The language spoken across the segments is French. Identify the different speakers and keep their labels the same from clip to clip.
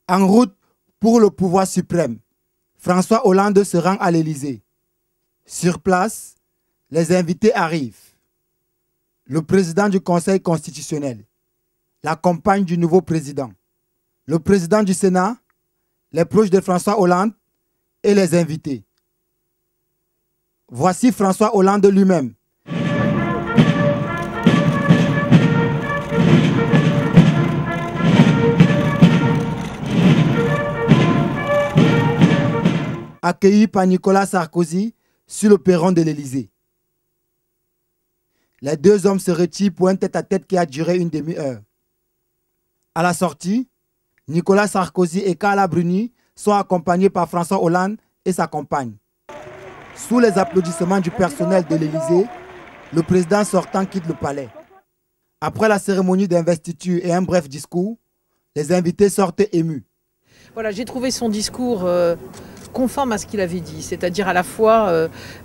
Speaker 1: En route pour le pouvoir suprême, François Hollande se rend à l'Élysée. Sur place, les invités arrivent. Le président du Conseil constitutionnel, la compagne du nouveau président, le président du Sénat, les proches de François Hollande et les invités. Voici François Hollande lui-même. Accueilli par Nicolas Sarkozy sur le perron de l'Élysée. Les deux hommes se retirent pour un tête-à-tête qui a duré une demi-heure. À la sortie, Nicolas Sarkozy et Carla Bruni sont accompagnés par François Hollande et sa compagne. Sous les applaudissements du personnel de l'Élysée, le président sortant quitte le palais. Après la cérémonie d'investiture et un bref discours, les invités sortent émus.
Speaker 2: Voilà, j'ai trouvé son discours conforme à ce qu'il avait dit, c'est-à-dire à la fois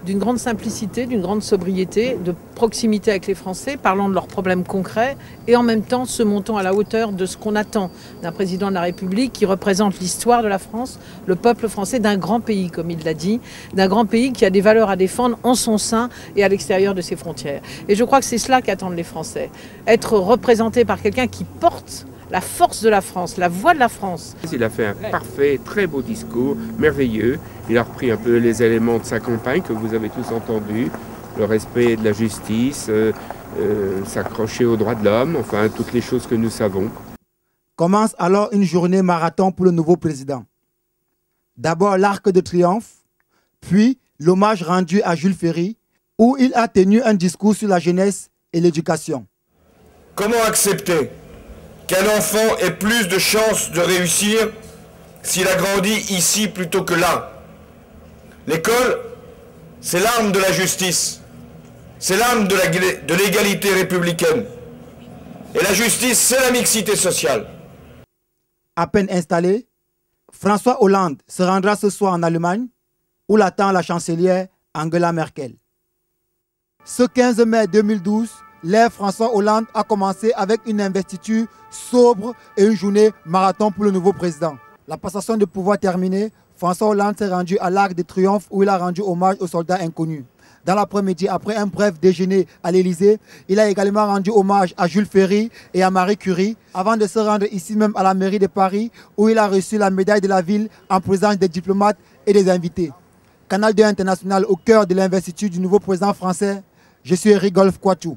Speaker 2: d'une grande simplicité, d'une grande sobriété, de proximité avec les Français, parlant de leurs problèmes concrets et en même temps se montant à la hauteur de ce qu'on attend d'un président de la République qui représente l'histoire de la France, le peuple français, d'un grand pays, comme il l'a dit, d'un grand pays qui a des valeurs à défendre en son sein et à l'extérieur de ses frontières. Et je crois que c'est cela qu'attendent les Français, être représentés par quelqu'un qui porte la force de la France, la voix de la France.
Speaker 3: Il a fait un parfait, très beau discours, merveilleux. Il a repris un peu les éléments de sa campagne que vous avez tous entendus. Le respect de la justice, s'accrocher aux droits de l'homme, enfin toutes les choses que nous savons.
Speaker 1: Commence alors une journée marathon pour le nouveau président. D'abord l'Arc de Triomphe, puis l'hommage rendu à Jules Ferry, où il a tenu un discours sur la jeunesse et l'éducation.
Speaker 4: Comment accepter qu'un enfant ait plus de chances de réussir s'il a grandi ici plutôt que là? L'école, c'est l'arme de la justice, c'est l'arme de l'égalité républicaine. Et la justice, c'est la mixité sociale.
Speaker 1: À peine installé, François Hollande se rendra ce soir en Allemagne, où l'attend la chancelière Angela Merkel. Ce 15 mai 2012, l'ère François Hollande a commencé avec une investiture sobre et une journée marathon pour le nouveau président. La passation de pouvoir terminée, François Hollande s'est rendu à l'Arc de Triomphe où il a rendu hommage aux soldats inconnus. Dans l'après-midi, après un bref déjeuner à l'Élysée, il a également rendu hommage à Jules Ferry et à Marie Curie avant de se rendre ici même à la mairie de Paris où il a reçu la médaille de la ville en présence des diplomates et des invités. Canal 2 International au cœur de l'investiture du nouveau président français, je suis Rigolphe Quatou.